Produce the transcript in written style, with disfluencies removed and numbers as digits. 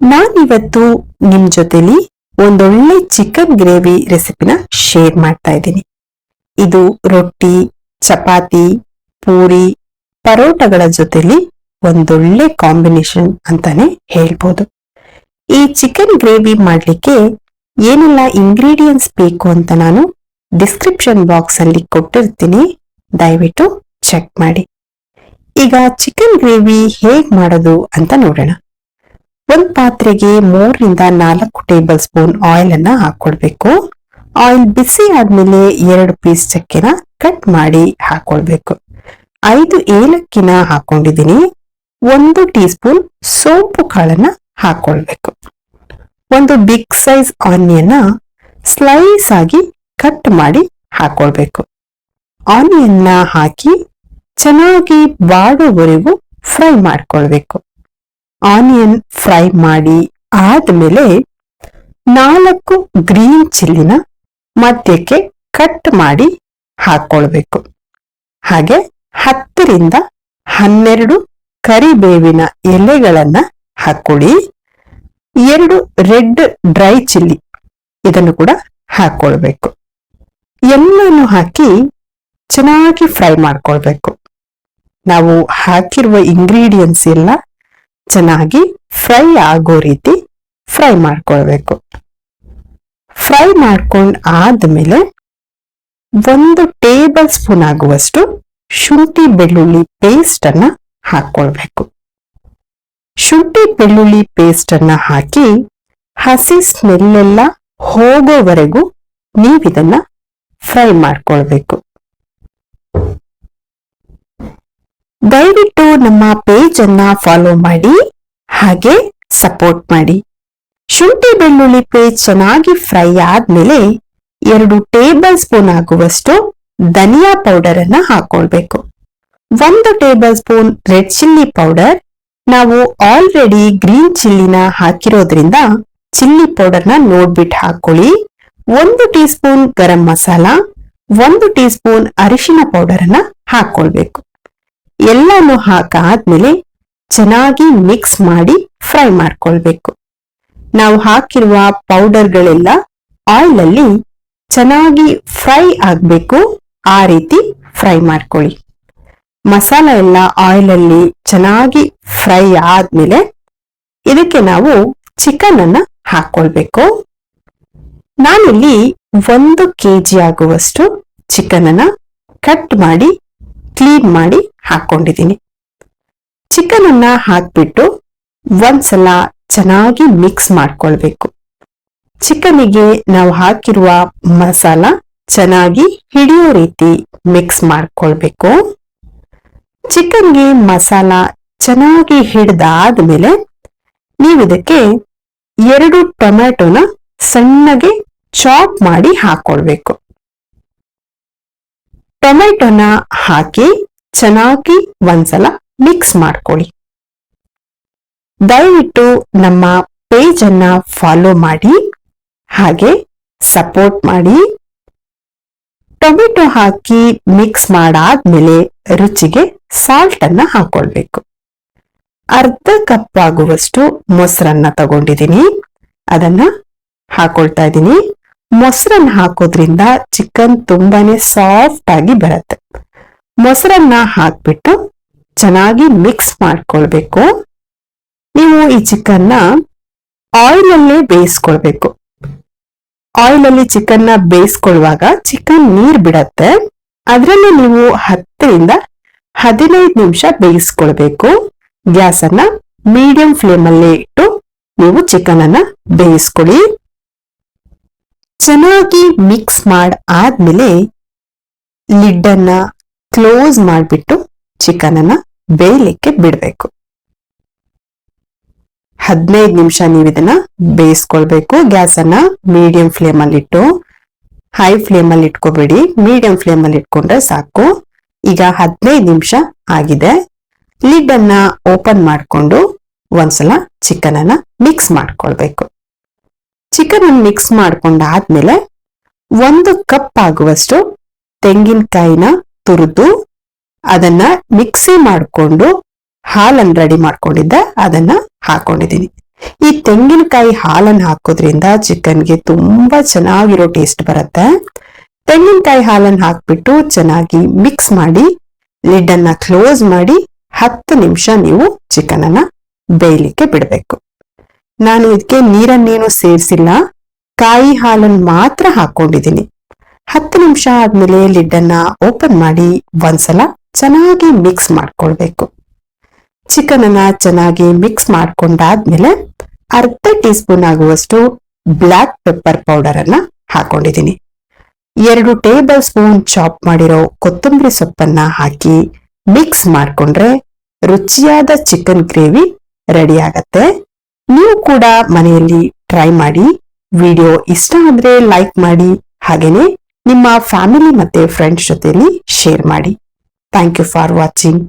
ನಾನಿವತ್ತು ನಿಮ್ ಜೊತೆಲಿ ಒಂದೊಳ್ಳೆ ಚಿಕನ್ ಗ್ರೇವಿ ರೆಸಿಪಿನ ಶೇರ್ ಮಾಡ್ತಾ ಇದ್ದೀನಿ. ಇದು ರೊಟ್ಟಿ, ಚಪಾತಿ, ಪೂರಿ, ಪರೋಟಗಳ ಜೊತೆಲಿ ಒಂದೊಳ್ಳೆ ಕಾಂಬಿನೇಷನ್ ಅಂತಾನೆ ಹೇಳ್ಬೋದು. ಈ ಚಿಕನ್ ಗ್ರೇವಿ ಮಾಡ್ಲಿಕ್ಕೆ ಏನೆಲ್ಲ ಇಂಗ್ರೀಡಿಯೆಂಟ್ಸ್ ಬೇಕು ಅಂತ ನಾನು ಡಿಸ್ಕ್ರಿಪ್ಷನ್ ಬಾಕ್ಸ್ ಅಲ್ಲಿ ಕೊಟ್ಟಿರ್ತೀನಿ, ದಯವಿಟ್ಟು ಚೆಕ್ ಮಾಡಿ. ಈಗ ಚಿಕನ್ ಗ್ರೇವಿ ಹೇಗ್ ಮಾಡೋದು ಅಂತ ನೋಡೋಣ. ಒಂದ್ ಪಾತ್ರೆಗೆ 3-4 ಟೇಬಲ್ ಸ್ಪೂನ್ ಆಯಿಲ್ ಅನ್ನ ಹಾಕೊಳ್ಬೇಕು. ಆಯಿಲ್ ಬಿಸಿ ಆದ್ಮೇಲೆ 2 ಪೀಸ್ ಚಕ್ಕೆನ ಕಟ್ ಮಾಡಿ ಹಾಕೊಳ್ಬೇಕು. 5 ಏಲಕ್ಕಿನ ಹಾಕೊಂಡಿದೀನಿ. 1 ಟೀ ಸ್ಪೂನ್ ಸೋಂಪು ಕಾಳನ್ನ ಹಾಕೊಳ್ಬೇಕು. ಒಂದು ಬಿಗ್ ಸೈಜ್ ಆನಿಯನ್ ಸ್ಲೈಸ್ ಆಗಿ ಕಟ್ ಮಾಡಿ ಹಾಕೊಳ್ಬೇಕು. ಆನಿಯನ್ ಹಾಕಿ ಚೆನ್ನಾಗಿ ಬಾಡುವವರೆಗೂ ಫ್ರೈ ಮಾಡ್ಕೊಳ್ಬೇಕು. ಆನಿಯನ್ ಫ್ರೈ ಮಾಡಿ ಆದ್ಮೇಲೆ 4 ಗ್ರೀನ್ ಚಿಲ್ಲಿನ ಮಧ್ಯಕ್ಕೆ ಕಟ್ ಮಾಡಿ ಹಾಕೊಳ್ಬೇಕು. ಹಾಗೆ 10-12 ಕರಿಬೇವಿನ ಎಲೆಗಳನ್ನ ಹಾಕೊಳ್ಳಿ. 2 ರೆಡ್ ಡ್ರೈ ಚಿಲ್ಲಿ ಇದನ್ನು ಕೂಡ ಹಾಕೊಳ್ಬೇಕು. ಎಲ್ಲಾನು ಹಾಕಿ ಚೆನ್ನಾಗಿ ಫ್ರೈ ಮಾಡ್ಕೊಳ್ಬೇಕು. ನಾವು ಹಾಕಿರುವ ಇಂಗ್ರೀಡಿಯೆಂಟ್ಸ್ ಎಲ್ಲ ಚೆನ್ನಾಗಿ ಫ್ರೈ ಆಗೋ ರೀತಿ ಫ್ರೈ ಮಾಡ್ಕೊಳ್ಬೇಕು. ಫ್ರೈ ಮಾಡ್ಕೊಂಡ್ ಆದ್ಮೇಲೆ 1 ಟೇಬಲ್ ಸ್ಪೂನ್ ಆಗುವಷ್ಟು ಶುಂಠಿ ಬೆಳ್ಳುಳ್ಳಿ ಪೇಸ್ಟ್ ಅನ್ನ ಹಾಕೊಳ್ಬೇಕು. ಶುಂಠಿ ಬೆಳ್ಳುಳ್ಳಿ ಪೇಸ್ಟ್ ಅನ್ನ ಹಾಕಿ ಹಸಿ ಸ್ಮೆಲ್ ಎಲ್ಲ ಹೋಗೋವರೆಗೂ ನೀವಿದನ್ನ ಫ್ರೈ ಮಾಡ್ಕೊಳ್ಬೇಕು. ದಯವಿಟ್ಟು ನಮ್ಮ ಪೇಜ್ ಅನ್ನ ಫಾಲೋ ಮಾಡಿ, ಹಾಗೆ ಸಪೋರ್ಟ್ ಮಾಡಿ. ಶುಂಠಿ ಬೆಳ್ಳುಳ್ಳಿ ಪೇಸ್ಟ್ ಚೆನ್ನಾಗಿ ಫ್ರೈ ಆದ್ಮೇಲೆ 2 ಟೇಬಲ್ ಸ್ಪೂನ್ ಆಗುವಷ್ಟು ಧನಿಯಾ ಪೌಡರ್ ಅನ್ನ ಹಾಕೊಳ್ಬೇಕು. 1 table spoon red chilli powder. ನಾವು ಆಲ್ರೆಡಿ ಗ್ರೀನ್ ಚಿಲ್ಲಿನ ಹಾಕಿರೋದ್ರಿಂದ ಚಿಲ್ಲಿ ಪೌಡರ್ನ ನೋಡ್ಬಿಟ್ಟು ಹಾಕೊಳ್ಳಿ. 1 tea spoon garam masala, 1 tea spoon ಅರಿಶಿನ ಪೌಡರ್ ಅನ್ನ ಹಾಕೊಳ್ಬೇಕು. ಎಲ್ಲಾನು ಹಾಕಾದ್ಮೇಲೆ ಚೆನ್ನಾಗಿ ಮಿಕ್ಸ್ ಮಾಡಿ ಫ್ರೈ ಮಾಡ್ಕೊಳ್ಬೇಕು. ನಾವು ಹಾಕಿರುವ ಪೌಡರ್ಗಳೆಲ್ಲ ಆಯಿಲ್ ಅಲ್ಲಿ ಚೆನ್ನಾಗಿ ಫ್ರೈ ಆಗ್ಬೇಕು. ಆ ರೀತಿ ಫ್ರೈ ಮಾಡ್ಕೊಳ್ಳಿ. ಮಸಾಲ ಎಲ್ಲ ಆಯಿಲ್ ಅಲ್ಲಿ ಚೆನ್ನಾಗಿ ಫ್ರೈ ಆದ್ಮೇಲೆ ಇದಕ್ಕೆ ನಾವು ಚಿಕನ್ ಅನ್ನ ಹಾಕೊಳ್ಬೇಕು. ನಾನಿಲ್ಲಿ 1 kg ಆಗುವಷ್ಟು ಚಿಕನ್ ಅನ್ನ ಕಟ್ ಮಾಡಿ ಕ್ಲೀನ್ ಮಾಡಿ ಹಾಕೊಂಡಿದ್ದೀನಿ. ಚಿಕನ್ ಅನ್ನ ಹಾಕ್ಬಿಟ್ಟು ಒಂದ್ಸಲ ಚೆನ್ನಾಗಿ ಮಿಕ್ಸ್ ಮಾಡ್ಕೊಳ್ಬೇಕು. ಚಿಕನ್ನಿಗೆ ನಾವು ಹಾಕಿರುವ ಮಸಾಲ ಚೆನ್ನಾಗಿ ಹಿಡಿಯೋ ರೀತಿ ಮಿಕ್ಸ್ ಮಾಡ್ಕೊಳ್ಬೇಕು. ಚಿಕನ್ಗೆ ಮಸಾಲ ಚೆನ್ನಾಗಿ ಹಿಡ್ದಾದ್ಮೇಲೆ ನೀವಿದಕ್ಕೆ 2 ಟೊಮ್ಯಾಟೊನ ಸಣ್ಣಗೆ ಚಾಪ್ ಮಾಡಿ ಹಾಕೊಳ್ಬೇಕು. ಟೊಮೆಟೊನ ಹಾಕಿ ಚೆನ್ನಾಗಿ ಒಂದ್ಸಲ ಮಿಕ್ಸ್ ಮಾಡ್ಕೊಳ್ಳಿ. ದಯವಿಟ್ಟು ನಮ್ಮ ಪೇಜ್ ಅನ್ನ ಫಾಲೋ ಮಾಡಿ, ಹಾಗೆ ಸಪೋರ್ಟ್ ಮಾಡಿ. ಟೊಮೆಟೊ ಹಾಕಿ ಮಿಕ್ಸ್ ಮಾಡಾದ್ಮೇಲೆ ರುಚಿಗೆ ಸಾಲ್ಟ್ ಅನ್ನ ಹಾಕೊಳ್ಬೇಕು. ಅರ್ಧ ಕಪ್ ಆಗುವಷ್ಟು ಮೊಸರನ್ನ ತಗೊಂಡಿದ್ದೀನಿ, ಅದನ್ನ ಹಾಕೊಳ್ತಾ ಇದ್ದೀನಿ. ಮೊಸರನ್ನ ಹಾಕೋದ್ರಿಂದ ಚಿಕನ್ ತುಂಬಾನೇ ಸಾಫ್ಟ್ ಆಗಿ ಬರುತ್ತೆ. ಮೊಸರನ್ನ ಹಾಕ್ಬಿಟ್ಟು ಚೆನ್ನಾಗಿ ಮಿಕ್ಸ್ ಮಾಡ್ಕೊಳ್ಬೇಕು. ನೀವು ಈ ಚಿಕನ್ನ ಆಯಿಲ್ ಅಲ್ಲೇ ಬೇಯಿಸ್ಕೊಳ್ಬೇಕು. ಆಯಿಲ್ ಅಲ್ಲಿ ಚಿಕನ್ನ ಬೇಯಿಸ್ಕೊಳ್ಳುವಾಗ ಚಿಕನ್ ನೀರ್ ಬಿಡತ್ತೆ. ಅದರಲ್ಲಿ ನೀವು 10-15 ನಿಮಿಷ ಬೇಯಿಸ್ಕೊಳ್ಬೇಕು. ಗ್ಯಾಸ್ ಅನ್ನ ಮೀಡಿಯಂ ಫ್ಲೇಮ್ ಅಲ್ಲೇ ಇಟ್ಟು ನೀವು ಚಿಕನ್ ಅನ್ನ ಬೇಯಿಸ್ಕೊಳ್ಳಿ. ಚೆನ್ನಾಗಿ ಮಿಕ್ಸ್ ಆದ್ಮೇಲೆ ಲಿಡ್ ಅನ್ನ ಕ್ಲೋಸ್ ಮಾಡಿಬಿಟ್ಟು ಚಿಕನ್ ಅನ್ನ ಬೇಯಲಿಕ್ಕೆ ಬಿಡ್ಬೇಕು. 15 ನಿಮಿಷ ನೀವು ಇದನ್ನ ಬೇಯಿಸ್ಕೊಳ್ಬೇಕು. ಗ್ಯಾಸ್ ಅನ್ನ ಮೀಡಿಯಂ ಫ್ಲೇಮ್ ಅಲ್ಲಿ ಇಟ್ಟು, ಹೈ ಫ್ಲೇಮ್ ಅಲ್ಲಿ ಇಟ್ಕೋಬೇಡಿ, ಮೀಡಿಯಂ ಫ್ಲೇಮ್ ಅಲ್ಲಿ ಇಟ್ಕೊಂಡ್ರೆ ಸಾಕು. ಈಗ 15 ನಿಮಿಷ ಆಗಿದೆ. ಲಿಡ್ ಅನ್ನ ಓಪನ್ ಮಾಡ್ಕೊಂಡು ಒಂದ್ಸಲ ಚಿಕನ್ ಅನ್ನ ಮಿಕ್ಸ್ ಮಾಡ್ಕೊಳ್ಬೇಕು. ಚಿಕನ್ ಅನ್ನು ಮಿಕ್ಸ್ ಮಾಡ್ಕೊಂಡಾದ್ಮೇಲೆ 1 ಕಪ್ ಆಗುವಷ್ಟು ತೆಂಗಿನಕಾಯಿನ ತುರಿದು ಅದನ್ನ ಮಿಕ್ಸಿ ಮಾಡ್ಕೊಂಡು ಹಾಲನ್ನು ರೆಡಿ ಮಾಡ್ಕೊಂಡಿದ್ದೆ, ಅದನ್ನ ಹಾಕೊಂಡಿದ್ದೀನಿ. ಈ ತೆಂಗಿನಕಾಯಿ ಹಾಲನ್ನು ಹಾಕೋದ್ರಿಂದ ಚಿಕನ್ಗೆ ತುಂಬಾ ಚೆನ್ನಾಗಿರೋ ಟೇಸ್ಟ್ ಬರುತ್ತೆ. ತೆಂಗಿನಕಾಯಿ ಹಾಲನ್ನು ಹಾಕ್ಬಿಟ್ಟು ಚೆನ್ನಾಗಿ ಮಿಕ್ಸ್ ಮಾಡಿ ಲಿಡ್ ಅನ್ನ ಕ್ಲೋಸ್ ಮಾಡಿ 10 ನಿಮಿಷ ನೀವು ಚಿಕನ್ ಅನ್ನ ಬೇಯಲಿಕ್ಕೆ ಬಿಡಬೇಕು. ನಾನು ಇದಕ್ಕೆ ನೀರನ್ನೇನು ಸೇರಿಸಿಲ್ಲ, ಕಾಯಿ ಹಾಲನ್ನು ಮಾತ್ರ ಹಾಕೊಂಡಿದ್ದೀನಿ. 10 ನಿಮಿಷ ಆದ್ಮೇಲೆ ಲಿಡ್ ಅನ್ನ ಓಪನ್ ಮಾಡಿ ಒಂದ್ಸಲ ಚೆನ್ನಾಗಿ ಮಿಕ್ಸ್ ಮಾಡ್ಕೊಳ್ಬೇಕು. ಚಿಕನ್ ಅನ್ನ ಚೆನ್ನಾಗಿ ಮಿಕ್ಸ್ ಮಾಡ್ಕೊಂಡಾದ್ಮೇಲೆ ಅರ್ಧ ಟೀ ಸ್ಪೂನ್ ಆಗುವಷ್ಟು ಬ್ಲಾಕ್ ಪೆಪ್ಪರ್ ಪೌಡರ್ ಅನ್ನ ಹಾಕೊಂಡಿದ್ದೀನಿ. 2 ಟೇಬಲ್ ಸ್ಪೂನ್ ಚಾಪ್ ಮಾಡಿರೋ ಕೊತ್ತಂಬರಿ ಸೊಪ್ಪನ್ನ ಹಾಕಿ ಮಿಕ್ಸ್ ಮಾಡ್ಕೊಂಡ್ರೆ ರುಚಿಯಾದ ಚಿಕನ್ ಗ್ರೇವಿ ರೆಡಿ ಆಗತ್ತೆ. ನೀವು ಕೂಡ ಮನೆಯಲ್ಲಿ ಟ್ರೈ ಮಾಡಿ. ವಿಡಿಯೋ ಇಷ್ಟ ಆದ್ರೆ ಲೈಕ್ ಮಾಡಿ, ಹಾಗೇನೆ ನಿಮ್ಮ ಫ್ಯಾಮಿಲಿ ಮತ್ತೆ ಫ್ರೆಂಡ್ಸ್ ಜೊತೆಲಿ ಶೇರ್ ಮಾಡಿ. Thank you for watching.